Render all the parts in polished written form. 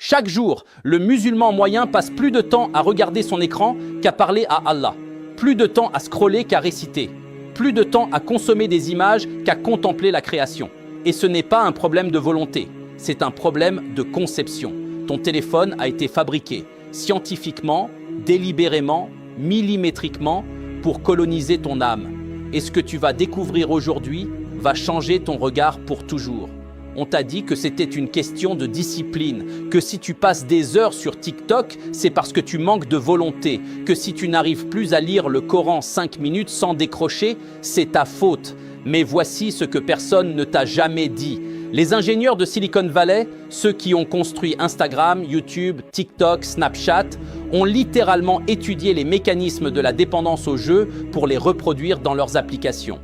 Chaque jour, le musulman moyen passe plus de temps à regarder son écran qu'à parler à Allah. Plus de temps à scroller qu'à réciter. Plus de temps à consommer des images qu'à contempler la création. Et ce n'est pas un problème de volonté, c'est un problème de conception. Ton téléphone a été fabriqué scientifiquement, délibérément, millimétriquement pour coloniser ton âme. Et ce que tu vas découvrir aujourd'hui va changer ton regard pour toujours. On t'a dit que c'était une question de discipline, que si tu passes des heures sur TikTok, c'est parce que tu manques de volonté, que si tu n'arrives plus à lire le Coran 5 minutes sans décrocher, c'est ta faute. Mais voici ce que personne ne t'a jamais dit. Les ingénieurs de Silicon Valley, ceux qui ont construit Instagram, YouTube, TikTok, Snapchat, ont littéralement étudié les mécanismes de la dépendance aux jeux pour les reproduire dans leurs applications.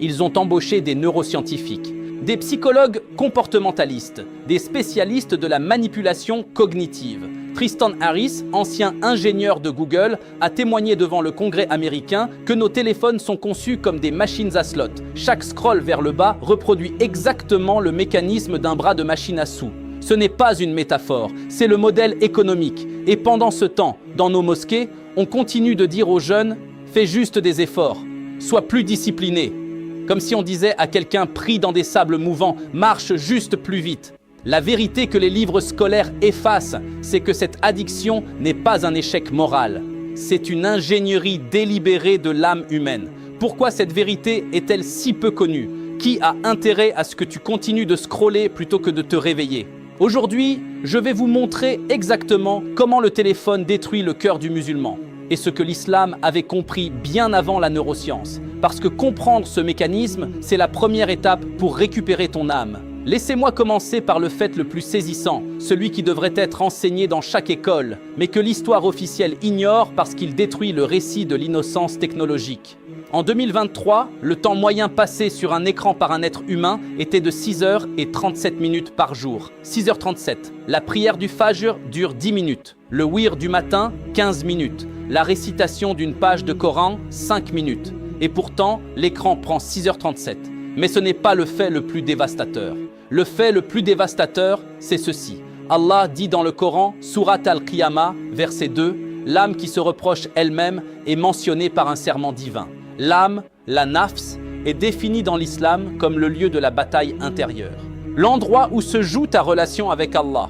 Ils ont embauché des neuroscientifiques, des psychologues comportementalistes, des spécialistes de la manipulation cognitive. Tristan Harris, ancien ingénieur de Google, a témoigné devant le Congrès américain que nos téléphones sont conçus comme des machines à slot. Chaque scroll vers le bas reproduit exactement le mécanisme d'un bras de machine à sous. Ce n'est pas une métaphore, c'est le modèle économique. Et pendant ce temps, dans nos mosquées, on continue de dire aux jeunes « fais juste des efforts, sois plus discipliné ». Comme si on disait à quelqu'un pris dans des sables mouvants « marche juste plus vite ». La vérité que les livres scolaires effacent, c'est que cette addiction n'est pas un échec moral. C'est une ingénierie délibérée de l'âme humaine. Pourquoi cette vérité est-elle si peu connue? Qui a intérêt à ce que tu continues de scroller plutôt que de te réveiller? Aujourd'hui, je vais vous montrer exactement comment le téléphone détruit le cœur du musulman et ce que l'islam avait compris bien avant la neuroscience. Parce que comprendre ce mécanisme, c'est la première étape pour récupérer ton âme. Laissez-moi commencer par le fait le plus saisissant, celui qui devrait être enseigné dans chaque école, mais que l'histoire officielle ignore parce qu'il détruit le récit de l'innocence technologique. En 2023, le temps moyen passé sur un écran par un être humain était de 6h37 par jour. 6h37. La prière du Fajr dure 10 minutes. Le wir du matin, 15 minutes. La récitation d'une page de Coran, 5 minutes. Et pourtant, l'écran prend 6h37. Mais ce n'est pas le fait le plus dévastateur. Le fait le plus dévastateur, c'est ceci. Allah dit dans le Coran, Surat al-Qiyamah, verset 2, l'âme qui se reproche elle-même est mentionnée par un serment divin. L'âme, la nafs, est définie dans l'islam comme le lieu de la bataille intérieure. L'endroit où se joue ta relation avec Allah.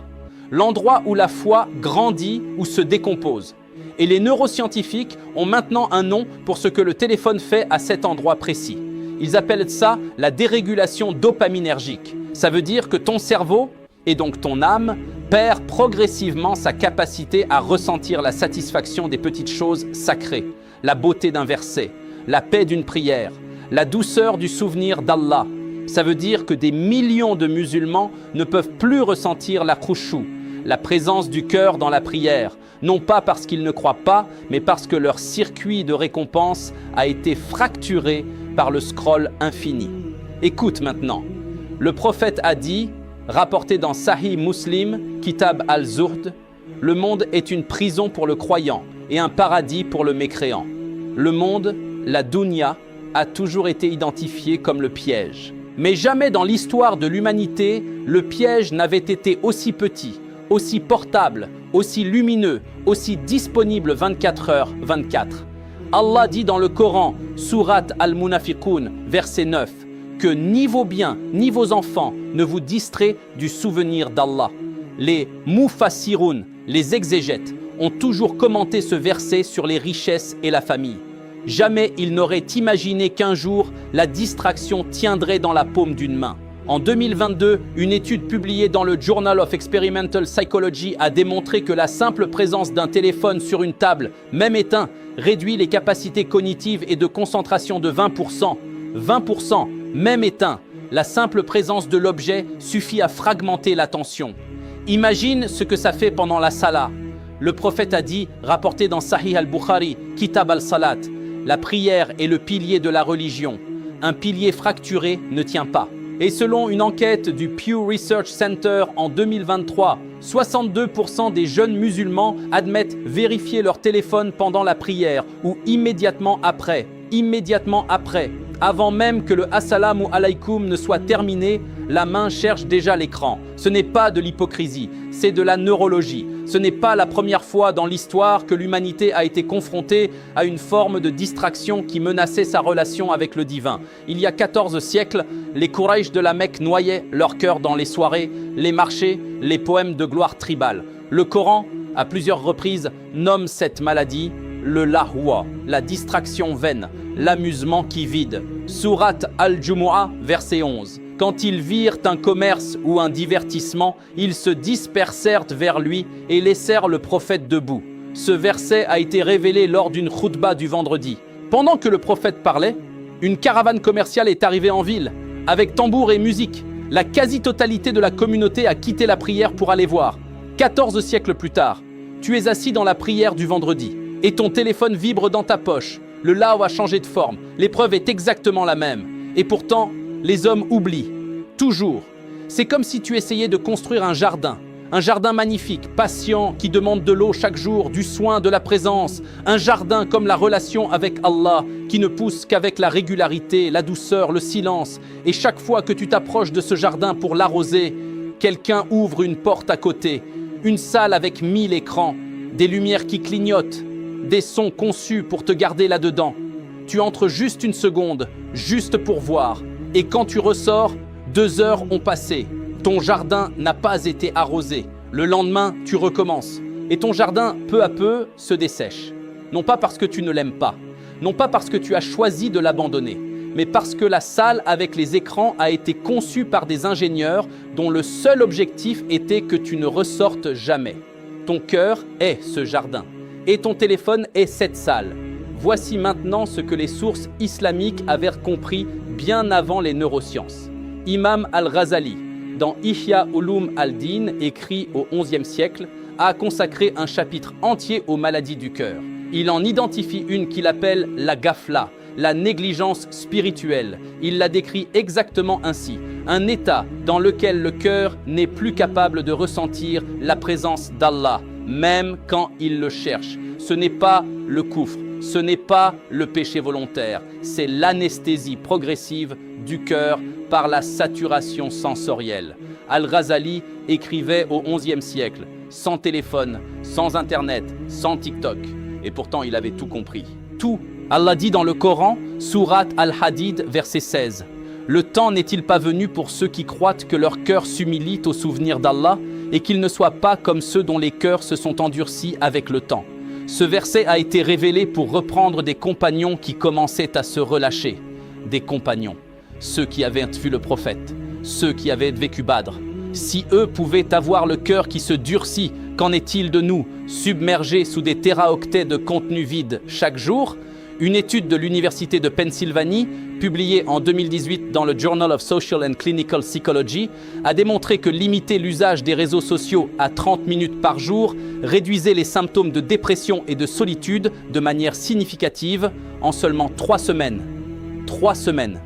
L'endroit où la foi grandit ou se décompose. Et les neuroscientifiques ont maintenant un nom pour ce que le téléphone fait à cet endroit précis. Ils appellent ça la dérégulation dopaminergique. Ça veut dire que ton cerveau, et donc ton âme, perd progressivement sa capacité à ressentir la satisfaction des petites choses sacrées, la beauté d'un verset, la paix d'une prière, la douceur du souvenir d'Allah. Ça veut dire que des millions de musulmans ne peuvent plus ressentir la khushu, la présence du cœur dans la prière, non pas parce qu'ils ne croient pas, mais parce que leur circuit de récompense a été fracturé par le scroll infini. Écoute maintenant, le prophète a dit, rapporté dans Sahih Muslim, Kitab al-Zuhd, le monde est une prison pour le croyant et un paradis pour le mécréant. Le monde, la dunya, a toujours été identifié comme le piège. Mais jamais dans l'histoire de l'humanité, le piège n'avait été aussi petit, aussi portable, aussi lumineux, aussi disponible 24h/24. Allah dit dans le Coran, Surat al-Munafiqun, verset 9, que ni vos biens, ni vos enfants ne vous distraient du souvenir d'Allah. Les mufassirun, les exégètes, ont toujours commenté ce verset sur les richesses et la famille. Jamais ils n'auraient imaginé qu'un jour, la distraction tiendrait dans la paume d'une main. En 2022, une étude publiée dans le Journal of Experimental Psychology a démontré que la simple présence d'un téléphone sur une table, même éteint, réduit les capacités cognitives et de concentration de 20%. 20%, même éteint, la simple présence de l'objet suffit à fragmenter l'attention. Imagine ce que ça fait pendant la salat. Le prophète a dit, rapporté dans Sahih al-Bukhari, Kitab al-Salat, la prière est le pilier de la religion. Un pilier fracturé ne tient pas. Et selon une enquête du Pew Research Center en 2023, 62% des jeunes musulmans admettent vérifier leur téléphone pendant la prière ou immédiatement après. Avant même que le Assalamu alaikum ne soit terminé, la main cherche déjà l'écran. Ce n'est pas de l'hypocrisie, c'est de la neurologie. Ce n'est pas la première fois dans l'histoire que l'humanité a été confrontée à une forme de distraction qui menaçait sa relation avec le divin. Il y a 14 siècles, les Quraysh de la Mecque noyaient leur cœur dans les soirées, les marchés, les poèmes de gloire tribale. Le Coran, à plusieurs reprises, nomme cette maladie le lahwa, la distraction vaine, l'amusement qui vide. Sourate Al-Jumu'ah, verset 11. Quand ils virent un commerce ou un divertissement, ils se dispersèrent vers lui et laissèrent le prophète debout. Ce verset a été révélé lors d'une khoutba du vendredi. Pendant que le prophète parlait, une caravane commerciale est arrivée en ville, avec tambour et musique. La quasi-totalité de la communauté a quitté la prière pour aller voir. 14 siècles plus tard, tu es assis dans la prière du vendredi et ton téléphone vibre dans ta poche. Le lao a changé de forme, l'épreuve est exactement la même. Et pourtant, les hommes oublient, toujours. C'est comme si tu essayais de construire un jardin magnifique, patient, qui demande de l'eau chaque jour, du soin, de la présence. Un jardin comme la relation avec Allah, qui ne pousse qu'avec la régularité, la douceur, le silence. Et chaque fois que tu t'approches de ce jardin pour l'arroser, quelqu'un ouvre une porte à côté, une salle avec 1000 écrans, des lumières qui clignotent, des sons conçus pour te garder là-dedans. Tu entres juste une seconde, juste pour voir. Et quand tu ressors, 2 heures ont passé. Ton jardin n'a pas été arrosé. Le lendemain, tu recommences. Et ton jardin, peu à peu, se dessèche. Non pas parce que tu ne l'aimes pas, non pas parce que tu as choisi de l'abandonner, mais parce que la salle avec les écrans a été conçue par des ingénieurs dont le seul objectif était que tu ne ressortes jamais. Ton cœur est ce jardin. Et ton téléphone est cette salle. Voici maintenant ce que les sources islamiques avaient compris bien avant les neurosciences. Imam al-Ghazali, dans Ihya Ulum al-Din, écrit au XIe siècle, a consacré un chapitre entier aux maladies du cœur. Il en identifie une qu'il appelle la ghafla, la négligence spirituelle. Il la décrit exactement ainsi, un état dans lequel le cœur n'est plus capable de ressentir la présence d'Allah, même quand il le cherche. Ce n'est pas le koufr, ce n'est pas le péché volontaire, c'est l'anesthésie progressive du cœur par la saturation sensorielle. Al-Ghazali écrivait au XIe siècle, sans téléphone, sans internet, sans TikTok. Et pourtant, il avait tout compris. Tout. Allah dit dans le Coran, Sourate Al-Hadid, verset 16. « Le temps n'est-il pas venu pour ceux qui croient que leur cœur s'humilie au souvenir d'Allah et qu'ils ne soient pas comme ceux dont les cœurs se sont endurcis avec le temps ?» Ce verset a été révélé pour reprendre des compagnons qui commençaient à se relâcher. Des compagnons, ceux qui avaient vu le prophète, ceux qui avaient vécu Badr. Si eux pouvaient avoir le cœur qui se durcit, qu'en est-il de nous, submergés sous des téraoctets de contenu vide chaque jour? Une étude de l'Université de Pennsylvanie, publiée en 2018 dans le Journal of Social and Clinical Psychology, a démontré que limiter l'usage des réseaux sociaux à 30 minutes par jour réduisait les symptômes de dépression et de solitude de manière significative en seulement 3 semaines. 3 semaines.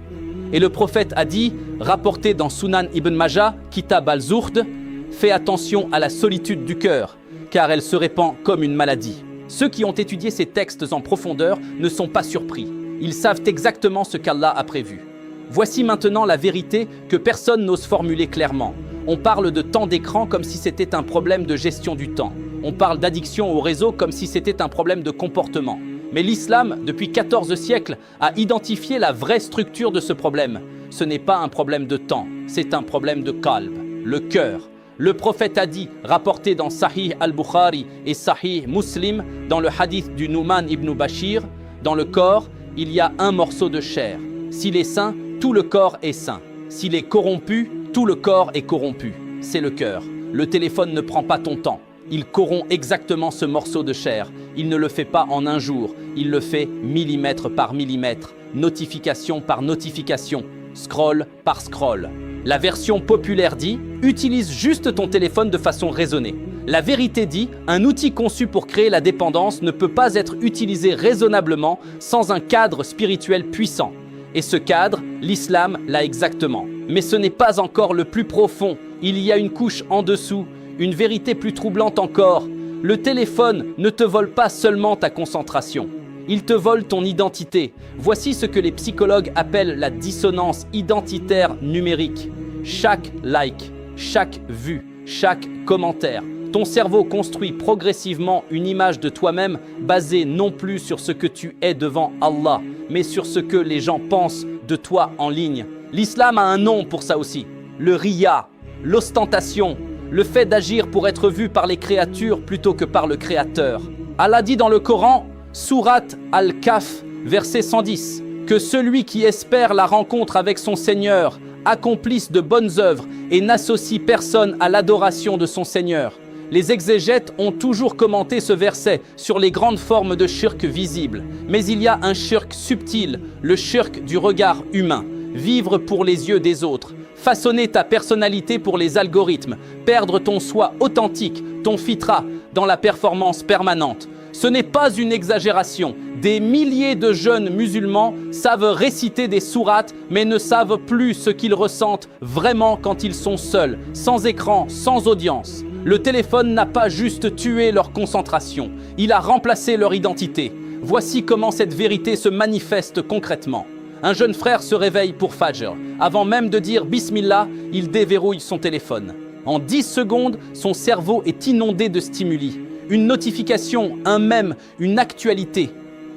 Et le prophète a dit, rapporté dans Sunan Ibn Majah, Kitab al-Zuhd, « Fais attention à la solitude du cœur, car elle se répand comme une maladie. » Ceux qui ont étudié ces textes en profondeur ne sont pas surpris. Ils savent exactement ce qu'Allah a prévu. Voici maintenant la vérité que personne n'ose formuler clairement. On parle de temps d'écran comme si c'était un problème de gestion du temps. On parle d'addiction au réseau comme si c'était un problème de comportement. Mais l'islam, depuis 14 siècles, a identifié la vraie structure de ce problème. Ce n'est pas un problème de temps, c'est un problème de qalb, le cœur. Le prophète a dit, rapporté dans Sahih al-Bukhari et Sahih Muslim, dans le hadith du Nu'man ibn Bashir, dans le corps, il y a un morceau de chair. S'il est sain, tout le corps est sain. S'il est corrompu, tout le corps est corrompu. C'est le cœur. Le téléphone ne prend pas ton temps. Il corrompt exactement ce morceau de chair. Il ne le fait pas en un jour. Il le fait millimètre par millimètre, notification par notification, scroll par scroll. La version populaire dit « Utilise juste ton téléphone de façon raisonnée ». La vérité dit « Un outil conçu pour créer la dépendance ne peut pas être utilisé raisonnablement sans un cadre spirituel puissant. » Et ce cadre, l'islam l'a exactement. Mais ce n'est pas encore le plus profond. Il y a une couche en dessous, une vérité plus troublante encore. Le téléphone ne te vole pas seulement ta concentration. Il te vole ton identité. Voici ce que les psychologues appellent la dissonance identitaire numérique. Chaque like, chaque vue, chaque commentaire. Ton cerveau construit progressivement une image de toi-même basée non plus sur ce que tu es devant Allah, mais sur ce que les gens pensent de toi en ligne. L'islam a un nom pour ça aussi, le riya, l'ostentation, le fait d'agir pour être vu par les créatures plutôt que par le Créateur. Allah dit dans le Coran, Sourate Al-Kahf, verset 110, que celui qui espère la rencontre avec son Seigneur accomplisse de bonnes œuvres et n'associe personne à l'adoration de son Seigneur. Les exégètes ont toujours commenté ce verset sur les grandes formes de shirk visibles. Mais il y a un shirk subtil, le shirk du regard humain. Vivre pour les yeux des autres, façonner ta personnalité pour les algorithmes, perdre ton soi authentique, ton fitra, dans la performance permanente. Ce n'est pas une exagération. Des milliers de jeunes musulmans savent réciter des sourates, mais ne savent plus ce qu'ils ressentent vraiment quand ils sont seuls, sans écran, sans audience. Le téléphone n'a pas juste tué leur concentration, il a remplacé leur identité. Voici comment cette vérité se manifeste concrètement. Un jeune frère se réveille pour Fajr. Avant même de dire Bismillah, il déverrouille son téléphone. En 10 secondes, son cerveau est inondé de stimuli. Une notification, un mème, une actualité.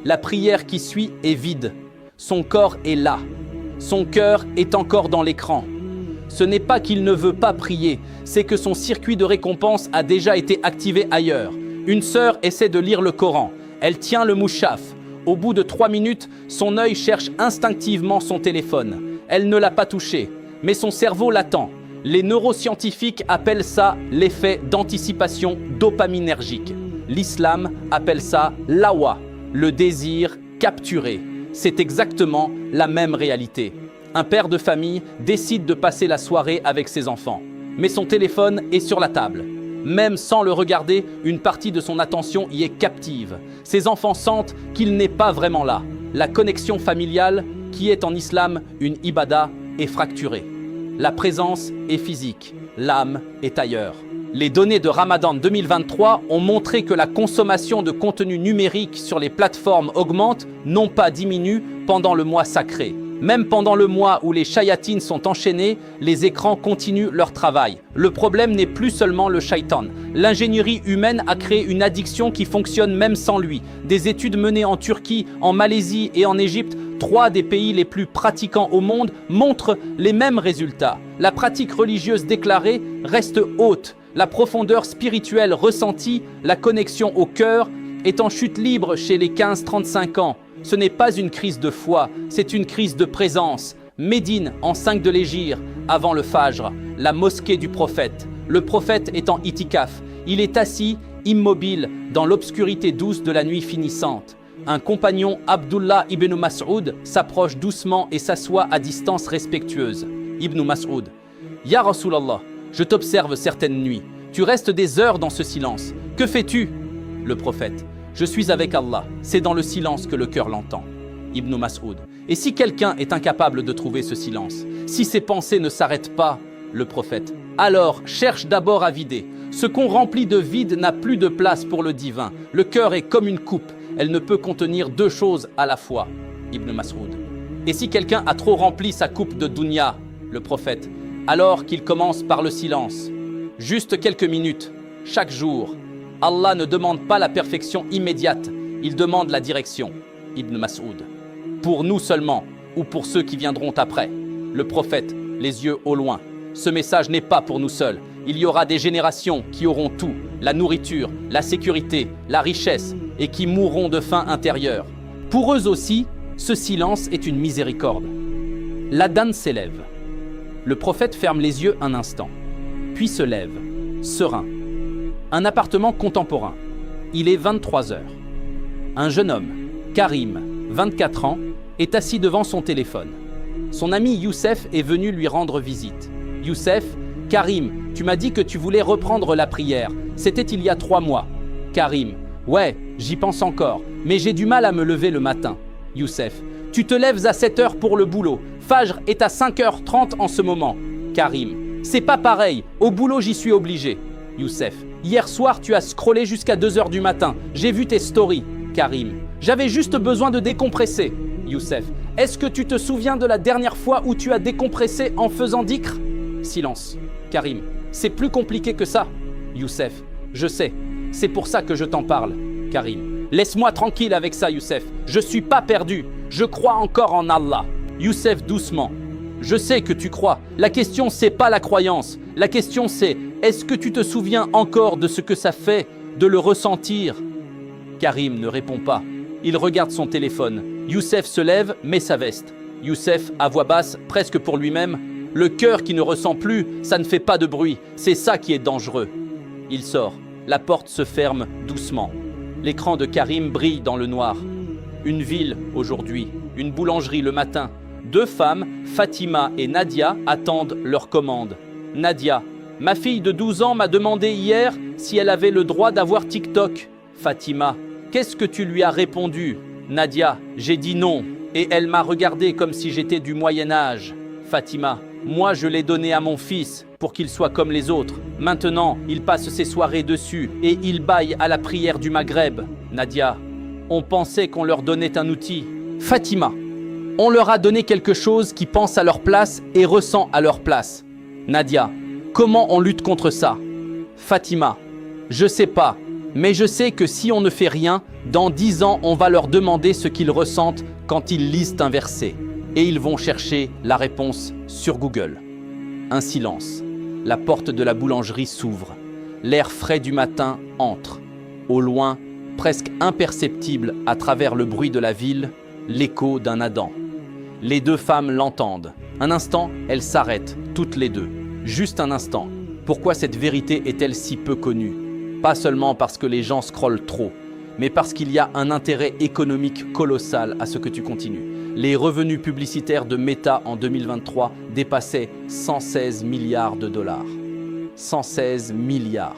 La prière qui suit est vide. Son corps est là. Son cœur est encore dans l'écran. Ce n'est pas qu'il ne veut pas prier, c'est que son circuit de récompense a déjà été activé ailleurs. Une sœur essaie de lire le Coran. Elle tient le mouchaf. Au bout de 3 minutes, son œil cherche instinctivement son téléphone. Elle ne l'a pas touché, mais son cerveau l'attend. Les neuroscientifiques appellent ça l'effet d'anticipation dopaminergique. L'islam appelle ça l'awa, le désir capturé. C'est exactement la même réalité. Un père de famille décide de passer la soirée avec ses enfants. Mais son téléphone est sur la table. Même sans le regarder, une partie de son attention y est captive. Ses enfants sentent qu'il n'est pas vraiment là. La connexion familiale, qui est en islam une ibada, est fracturée. La présence est physique, l'âme est ailleurs. Les données de Ramadan 2023 ont montré que la consommation de contenu numérique sur les plateformes augmente, non pas diminue, pendant le mois sacré. Même pendant le mois où les shayatines sont enchaînés, les écrans continuent leur travail. Le problème n'est plus seulement le shaitan. L'ingénierie humaine a créé une addiction qui fonctionne même sans lui. Des études menées en Turquie, en Malaisie et en Égypte, 3 des pays les plus pratiquants au monde, montrent les mêmes résultats. La pratique religieuse déclarée reste haute. La profondeur spirituelle ressentie, la connexion au cœur, est en chute libre chez les 15-35 ans. Ce n'est pas une crise de foi, c'est une crise de présence. Médine, en 5 de l'Hégire, avant le Fajr, la mosquée du prophète. Le prophète est en itikaf. Il est assis, immobile, dans l'obscurité douce de la nuit finissante. Un compagnon, Abdullah ibn Mas'ud, s'approche doucement et s'assoit à distance respectueuse. Ibn Mas'ud: Ya Rasulallah, je t'observe certaines nuits. Tu restes des heures dans ce silence. Que fais-tu? Le prophète: Je suis avec Allah, c'est dans le silence que le cœur l'entend. Ibn Mas'ud: Et si quelqu'un est incapable de trouver ce silence, si ses pensées ne s'arrêtent pas? Le prophète: Alors cherche d'abord à vider. Ce qu'on remplit de vide n'a plus de place pour le divin. Le cœur est comme une coupe, elle ne peut contenir 2 choses à la fois. Ibn Mas'ud: Et si quelqu'un a trop rempli sa coupe de dunya? Le prophète: Alors qu'il commence par le silence. Juste quelques minutes, chaque jour. Allah ne demande pas la perfection immédiate, il demande la direction. Ibn Mas'ud: Pour nous seulement, ou pour ceux qui viendront après? Le prophète, les yeux au loin: Ce message n'est pas pour nous seuls. Il y aura des générations qui auront tout, la nourriture, la sécurité, la richesse, et qui mourront de faim intérieure. Pour eux aussi, ce silence est une miséricorde. L'adhan s'élève. Le prophète ferme les yeux un instant, puis se lève, serein. Un appartement contemporain. Il est 23 heures. Un jeune homme, Karim, 24 ans, est assis devant son téléphone. Son ami Youssef est venu lui rendre visite. Youssef: Karim, tu m'as dit que tu voulais reprendre la prière. C'était il y a 3 mois. Karim: Ouais, j'y pense encore, mais j'ai du mal à me lever le matin. Youssef: Tu te lèves à 7 heures pour le boulot. Fajr est à 5h30 en ce moment. Karim: C'est pas pareil, au boulot j'y suis obligé. Youssef: Hier soir tu as scrollé jusqu'à 2h du matin. J'ai vu tes stories. Karim: J'avais juste besoin de décompresser. Youssef: Est-ce que tu te souviens de la dernière fois où tu as décompressé en faisant dhikr? Silence. Karim: C'est plus compliqué que ça. Youssef, je sais. C'est pour ça que je t'en parle. Karim, laisse-moi tranquille avec ça, Youssef. Je suis pas perdu. Je crois encore en Allah. Youssef, doucement. Je sais que tu crois. La question, c'est pas la croyance. La question, c'est est-ce que tu te souviens encore de ce que ça fait de le ressentir? Karim ne répond pas. Il regarde son téléphone. Youssef se lève, met sa veste. Youssef, à voix basse, presque pour lui-même, le cœur qui ne ressent plus, ça ne fait pas de bruit. C'est ça qui est dangereux. Il sort. La porte se ferme doucement. L'écran de Karim brille dans le noir. Une ville aujourd'hui, une boulangerie le matin. Deux femmes, Fatima et Nadia, attendent leur commande. Nadia, ma fille de 12 ans m'a demandé hier si elle avait le droit d'avoir TikTok. Fatima, qu'est-ce que tu lui as répondu? Nadia, j'ai dit non. Et elle m'a regardé comme si j'étais du Moyen-Âge. Fatima, moi je l'ai donné à mon fils pour qu'il soit comme les autres. Maintenant, il passe ses soirées dessus et il baille à la prière du Maghreb. Nadia, on pensait qu'on leur donnait un outil. Fatima, on leur a donné quelque chose qui pense à leur place et ressent à leur place. Nadia, comment on lutte contre ça? Fatima, je sais pas, mais je sais que si on ne fait rien, dans 10 ans, on va leur demander ce qu'ils ressentent quand ils lisent un verset. Et ils vont chercher la réponse sur Google. Un silence. La porte de la boulangerie s'ouvre. L'air frais du matin entre. Au loin, presque imperceptible à travers le bruit de la ville, l'écho d'un Adam. Les deux femmes l'entendent. Un instant, elles s'arrêtent, toutes les deux. Juste un instant. Pourquoi cette vérité est-elle si peu connue? Pas seulement parce que les gens scrollent trop, mais parce qu'il y a un intérêt économique colossal à ce que tu continues. Les revenus publicitaires de Meta en 2023 dépassaient 116 milliards de dollars. 116 milliards.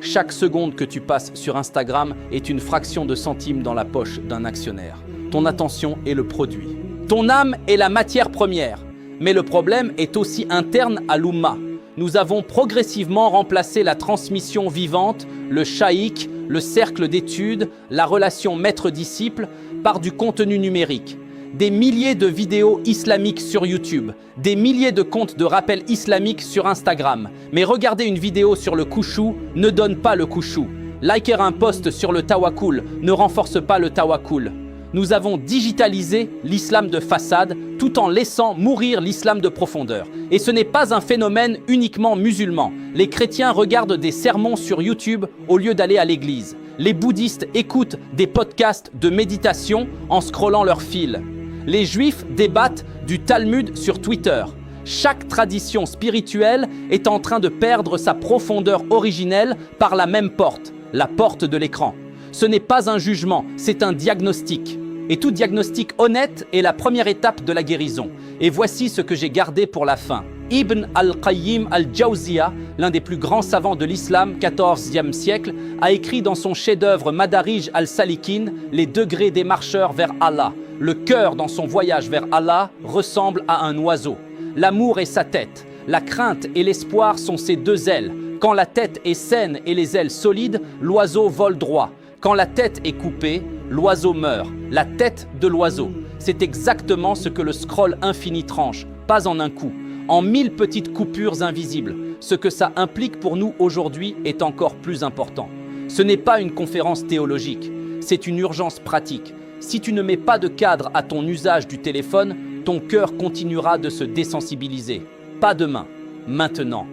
Chaque seconde que tu passes sur Instagram est une fraction de centime dans la poche d'un actionnaire. Ton attention est le produit. Ton âme est la matière première. Mais le problème est aussi interne à l'Oumma. Nous avons progressivement remplacé la transmission vivante, le shaïk, le cercle d'études, la relation maître-disciple par du contenu numérique. Des milliers de vidéos islamiques sur YouTube, des milliers de comptes de rappel islamiques sur Instagram. Mais regarder une vidéo sur le couchou ne donne pas le couchou. Liker un post sur le tawakkul ne renforce pas le tawakkul. Nous avons digitalisé l'islam de façade tout en laissant mourir l'islam de profondeur. Et ce n'est pas un phénomène uniquement musulman. Les chrétiens regardent des sermons sur YouTube au lieu d'aller à l'église. Les bouddhistes écoutent des podcasts de méditation en scrollant leur fil. Les juifs débattent du Talmud sur Twitter. Chaque tradition spirituelle est en train de perdre sa profondeur originelle par la même porte, la porte de l'écran. Ce n'est pas un jugement, c'est un diagnostic. Et tout diagnostic honnête est la première étape de la guérison. Et voici ce que j'ai gardé pour la fin. Ibn al-Qayyim al-Jawziyya, l'un des plus grands savants de l'islam, 14e siècle, a écrit dans son chef-d'œuvre Madarij al-Salikin, les degrés des marcheurs vers Allah. Le cœur dans son voyage vers Allah ressemble à un oiseau. L'amour est sa tête, la crainte et l'espoir sont ses deux ailes. Quand la tête est saine et les ailes solides, l'oiseau vole droit. Quand la tête est coupée, l'oiseau meurt. La tête de l'oiseau. C'est exactement ce que le scroll infini tranche, pas en un coup, en 1000 petites coupures invisibles. Ce que ça implique pour nous aujourd'hui est encore plus important. Ce n'est pas une conférence théologique, c'est une urgence pratique. Si tu ne mets pas de cadre à ton usage du téléphone, ton cœur continuera de se désensibiliser. Pas demain, maintenant,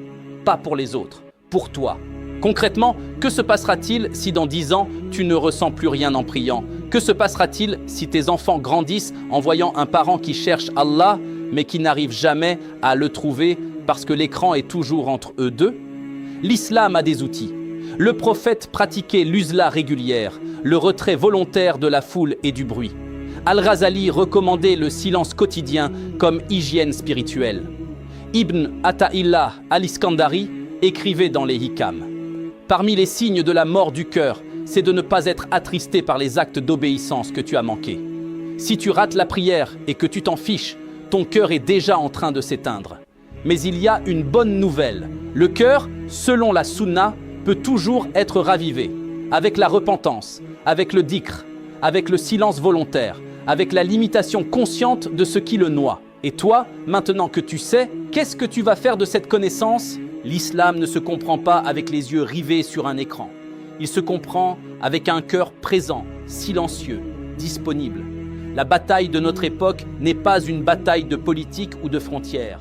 pas pour les autres, pour toi. Concrètement, que se passera-t-il si dans 10 ans, tu ne ressens plus rien en priant? Que se passera-t-il si tes enfants grandissent en voyant un parent qui cherche Allah, mais qui n'arrive jamais à le trouver parce que l'écran est toujours entre eux deux? L'islam a des outils. Le prophète pratiquait l'uzla régulière, le retrait volontaire de la foule et du bruit. Al-Ghazali recommandait le silence quotidien comme hygiène spirituelle. Ibn Ata'illah al-Iskandari écrivait dans les Hikam. Parmi les signes de la mort du cœur, c'est de ne pas être attristé par les actes d'obéissance que tu as manqués. Si tu rates la prière et que tu t'en fiches, ton cœur est déjà en train de s'éteindre. Mais il y a une bonne nouvelle. Le cœur, selon la sunna, peut toujours être ravivé, avec la repentance, avec le dhikr, avec le silence volontaire, avec la limitation consciente de ce qui le noie. Et toi, maintenant que tu sais, qu'est-ce que tu vas faire de cette connaissance? L'islam ne se comprend pas avec les yeux rivés sur un écran. Il se comprend avec un cœur présent, silencieux, disponible. La bataille de notre époque n'est pas une bataille de politique ou de frontières.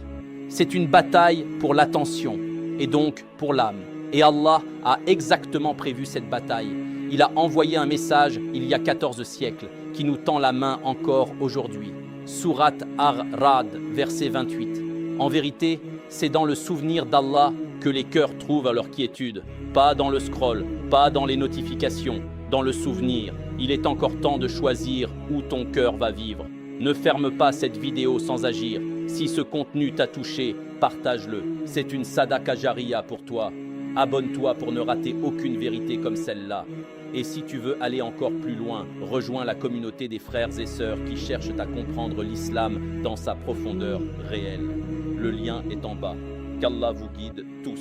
C'est une bataille pour l'attention et donc pour l'âme. Et Allah a exactement prévu cette bataille. Il a envoyé un message il y a 14 siècles qui nous tend la main encore aujourd'hui. Sourate Ar-Ra'd, verset 28. En vérité, c'est dans le souvenir d'Allah que les cœurs trouvent leur quiétude. Pas dans le scroll, pas dans les notifications, dans le souvenir. Il est encore temps de choisir où ton cœur va vivre. Ne ferme pas cette vidéo sans agir. Si ce contenu t'a touché, partage-le. C'est une sadaqa jariya pour toi. Abonne-toi pour ne rater aucune vérité comme celle-là. Et si tu veux aller encore plus loin, rejoins la communauté des frères et sœurs qui cherchent à comprendre l'islam dans sa profondeur réelle. Le lien est en bas. Qu'Allah vous guide tous.